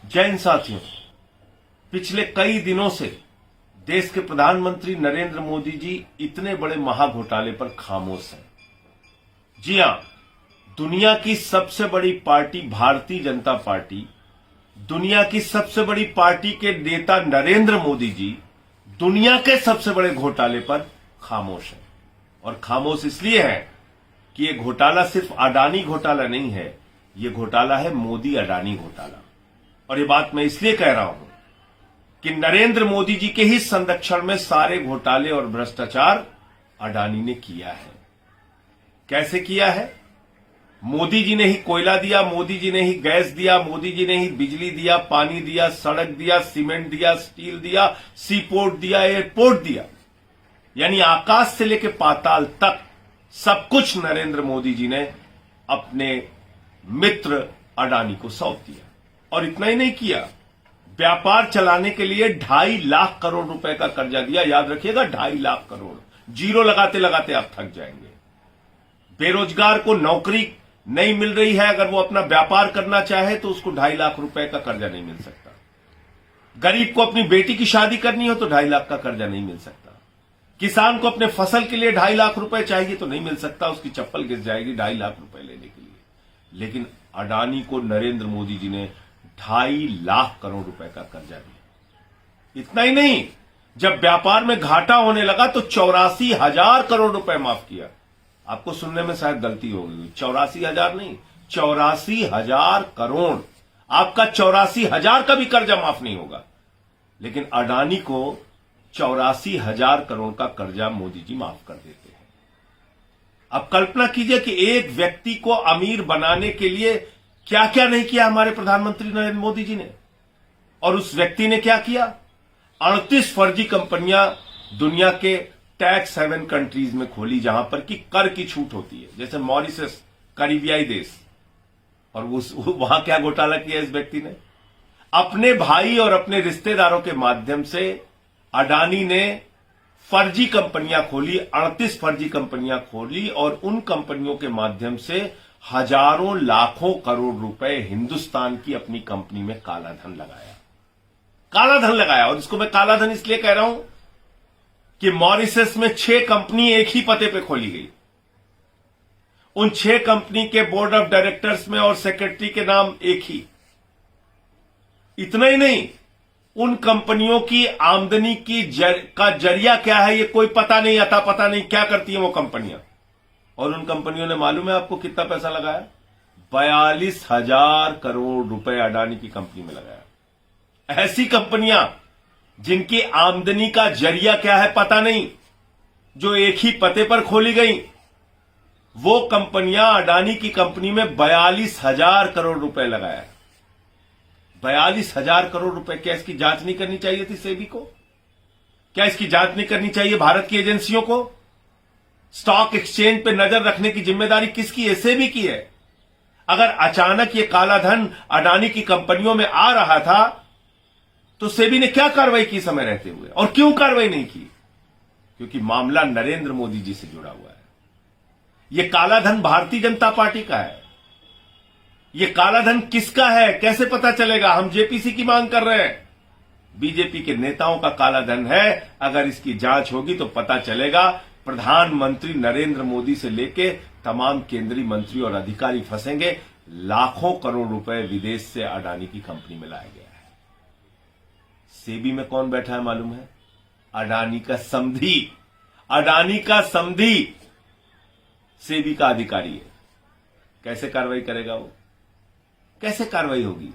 जय हिंद साथियों, पिछले कई दिनों से देश के प्रधानमंत्री नरेंद्र मोदी जी इतने बड़े महाघोटाले पर खामोश हैं। जी हां, दुनिया की सबसे बड़ी पार्टी भारतीय जनता पार्टी, दुनिया की सबसे बड़ी पार्टी के नेता नरेंद्र मोदी जी दुनिया के सबसे बड़े घोटाले पर खामोश हैं। और खामोश इसलिए है कि यह घोटाला सिर्फ अडानी घोटाला नहीं है, यह घोटाला है मोदी अडानी घोटाला। और ये बात मैं इसलिए कह रहा हूं कि नरेंद्र मोदी जी के ही संरक्षण में सारे घोटाले और भ्रष्टाचार अडानी ने किया है। कैसे किया है? मोदी जी ने ही कोयला दिया, मोदी जी ने ही गैस दिया, मोदी जी ने ही बिजली दिया, पानी दिया, सड़क दिया, सीमेंट दिया, स्टील दिया, सी पोर्ट दिया, एयरपोर्ट दिया। यानी आकाश से लेकर पाताल तक सब कुछ नरेंद्र मोदी जी ने अपने मित्र अडानी को सौंप दिया। और इतना ही नहीं किया, व्यापार चलाने के लिए 2.5 लाख करोड़ रुपए का कर्जा दिया। याद रखिएगा, 2.5 लाख करोड़। जीरो लगाते लगाते आप थक जाएंगे। बेरोजगार को नौकरी नहीं मिल रही है, अगर वो अपना व्यापार करना चाहे तो उसको 2.5 लाख रुपए का कर्जा नहीं मिल सकता। गरीब को अपनी बेटी की शादी करनी हो तो 2.5 लाख का कर्जा नहीं मिल सकता। किसान को अपने फसल के लिए 2.5 लाख रुपए चाहिए तो नहीं मिल सकता, उसकी चप्पल घिस जाएगी 2.5 लाख रुपए लेने के लिए। लेकिन अडानी को नरेंद्र मोदी जी ने 2.5 लाख करोड़ रुपए का कर्जा दिया। इतना ही नहीं, जब व्यापार में घाटा होने लगा तो 84,000 करोड़ रुपए माफ किया। आपको सुनने में शायद गलती हो गई, 84,000 नहीं, 84,000 करोड़। आपका 84,000 का भी कर्जा माफ नहीं होगा, लेकिन अडानी को 84,000 करोड़ का कर्जा मोदी जी माफ कर देते हैं। अब कल्पना कीजिए कि एक व्यक्ति को अमीर बनाने के लिए क्या क्या नहीं किया हमारे प्रधानमंत्री नरेंद्र मोदी जी ने। और उस व्यक्ति ने क्या किया? 38 फर्जी कंपनियां दुनिया के टैक्स हेवन कंट्रीज में खोली, जहां पर कि कर की छूट होती है, जैसे मॉरिशस, करीबियाई देश। और वहां क्या घोटाला किया इस व्यक्ति ने? अपने भाई और अपने रिश्तेदारों के माध्यम से अडानी ने फर्जी कंपनियां खोली, 38 फर्जी कंपनियां खोली, और उन कंपनियों के माध्यम से हजारों लाखों करोड़ रुपए हिंदुस्तान की अपनी कंपनी में काला धन लगाया। काला धन लगाया। और इसको मैं काला धन इसलिए कह रहा हूं कि मॉरिशस में 6 कंपनी एक ही पते पे खोली गई। उन 6 कंपनी के बोर्ड ऑफ डायरेक्टर्स में और सेक्रेटरी के नाम एक ही। इतना ही नहीं, उन कंपनियों की आमदनी का जरिया क्या है ये कोई पता नहीं, अता पता नहीं क्या करती है वो कंपनियां। और उन कंपनियों ने मालूम है आपको कितना पैसा लगाया? 42,000 करोड़ रुपए अडानी की कंपनी में लगाया। ऐसी कंपनियां जिनकी आमदनी का जरिया क्या है पता नहीं, जो एक ही पते पर खोली गई, वो कंपनियां अडानी की कंपनी में 42,000 करोड़ रुपए लगाया। 42,000 करोड़ रुपए। क्या इसकी जांच नहीं करनी चाहिए थी सेबी को? क्या इसकी जांच नहीं करनी चाहिए भारत की एजेंसियों को? स्टॉक एक्सचेंज पे नजर रखने की जिम्मेदारी किसकी है? सेबी की है। अगर अचानक ये काला धन अडानी की कंपनियों में आ रहा था तो सेबी ने क्या कार्रवाई की समय रहते हुए? और क्यों कार्रवाई नहीं की? क्योंकि मामला नरेंद्र मोदी जी से जुड़ा हुआ है। यह काला धन भारतीय जनता पार्टी का है। यह काला धन किसका है कैसे पता चलेगा? हम जेपीसी की मांग कर रहे हैं। बीजेपी के नेताओं का काला धन है। अगर इसकी जांच होगी तो पता चलेगा। प्रधानमंत्री नरेंद्र मोदी से लेके तमाम केंद्रीय मंत्री और अधिकारी फंसेंगे। लाखों करोड़ रुपए विदेश से अडानी की कंपनी में लाया गया है। सेबी में कौन बैठा है मालूम है? अडानी का समधी। अडानी का समधी सेबी का अधिकारी है। कैसे कार्रवाई करेगा वो? कैसे कार्रवाई होगी?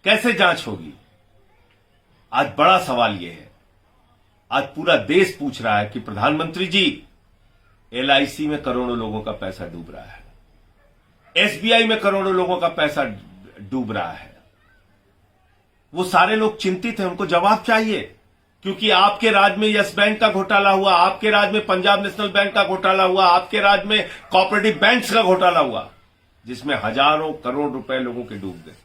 कैसे जांच होगी? आज बड़ा सवाल यह है। आज पूरा देश पूछ रहा है कि प्रधानमंत्री जी, एलआईसी में करोड़ों लोगों का पैसा डूब रहा है, एसबीआई में करोड़ों लोगों का पैसा डूब रहा है। वो सारे लोग चिंतित हैं, उनको जवाब चाहिए। क्योंकि आपके राज्य में यस बैंक का घोटाला हुआ, आपके राज्य में पंजाब नेशनल बैंक का घोटाला हुआ, आपके राज्य में कोऑपरेटिव बैंक्स का घोटाला हुआ, जिसमें हजारों करोड़ रुपए लोगों के डूब गए।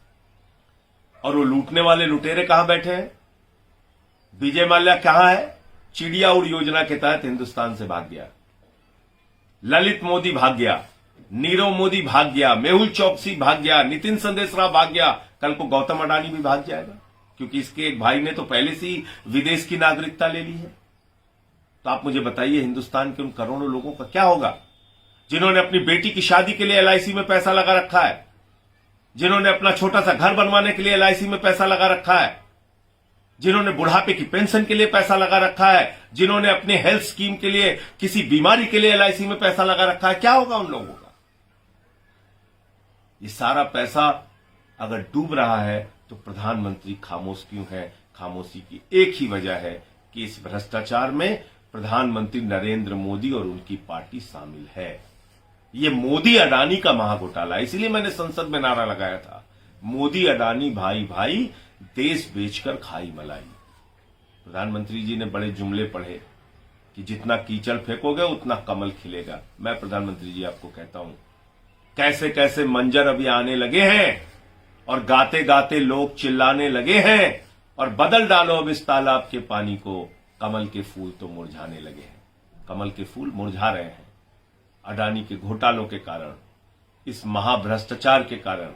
और वो लूटने वाले लुटेरे कहां बैठे हैं? विजय माल्या कहां है? चिड़िया उड़ योजना के तहत हिंदुस्तान से भाग गया। ललित मोदी भाग गया। नीरव मोदी भाग गया, मेहुल चौकसी भाग गया, नितिन संदेशराव भाग गया, कल को गौतम अडानी भी भाग जाएगा, क्योंकि इसके एक भाई ने तो पहले से ही विदेश की नागरिकता ले ली है। तो आप मुझे बताइए, हिंदुस्तान के उन करोड़ों लोगों का क्या होगा जिन्होंने अपनी बेटी की शादी के लिए एलआईसी में पैसा लगा रखा है, जिन्होंने अपना छोटा सा घर बनवाने के लिए एलआईसी में पैसा लगा रखा है, जिन्होंने बुढ़ापे की पेंशन के लिए पैसा लगा रखा है, जिन्होंने अपने हेल्थ स्कीम के लिए, किसी बीमारी के लिए एलआईसी में पैसा लगा रखा है। क्या होगा उन लोगों का? ये सारा पैसा अगर डूब रहा है तो प्रधानमंत्री खामोश क्यों है? खामोशी की एक ही वजह है कि इस भ्रष्टाचार में प्रधानमंत्री नरेंद्र मोदी और उनकी पार्टी शामिल है। ये मोदी अडानी का महाघोटाला है। इसलिए मैंने संसद में नारा लगाया था, मोदी अडानी भाई भाई, देश बेचकर खाई मलाई। प्रधानमंत्री जी ने बड़े जुमले पढ़े कि जितना कीचड़ फेंकोगे उतना कमल खिलेगा। मैं प्रधानमंत्री जी आपको कहता हूं, कैसे कैसे मंजर अभी आने लगे हैं और गाते गाते लोग चिल्लाने लगे हैं, और बदल डालो अब इस तालाब के पानी को, कमल के फूल तो मुरझाने लगे हैं। कमल के फूल मुरझा रहे हैं अडानी के घोटालों के कारण, इस महाभ्रष्टाचार के कारण।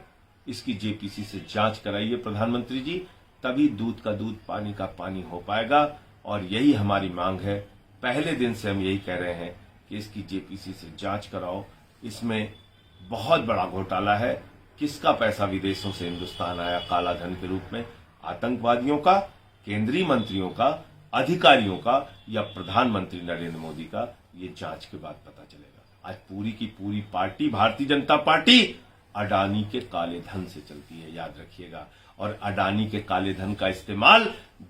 इसकी जेपीसी से जांच कराइए प्रधानमंत्री जी, तभी दूध का दूध पानी का पानी हो पाएगा। और यही हमारी मांग है, पहले दिन से हम यही कह रहे हैं कि इसकी जेपीसी से जांच कराओ। इसमें बहुत बड़ा घोटाला है। किसका पैसा विदेशों से हिंदुस्तान आया काला धन के रूप में? आतंकवादियों का, केंद्रीय मंत्रियों का, अधिकारियों का, या प्रधानमंत्री नरेंद्र मोदी का? ये जांच के बाद पता चलेगा। आज पूरी की पूरी पार्टी, भारतीय जनता पार्टी, अडानी के काले धन से चलती है, याद रखिएगा। और अडानी के काले धन का इस्तेमाल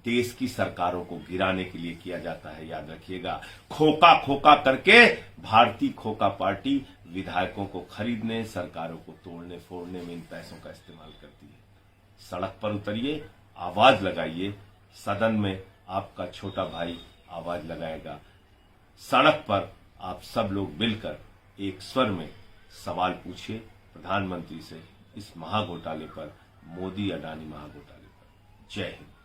देश की सरकारों को गिराने के लिए किया जाता है, याद रखिएगा। खोखा खोखा करके भारतीय खोखा पार्टी विधायकों को खरीदने, सरकारों को तोड़ने फोड़ने में इन पैसों का इस्तेमाल करती है। सड़क पर उतरिए, आवाज लगाइए। सदन में आपका छोटा भाई आवाज लगाएगा। सड़क पर आप सब लोग मिलकर एक स्वर में सवाल पूछिए प्रधानमंत्री से, इस महाघोटाले पर, मोदी अडानी महाघोटाले पर। जय हिंद।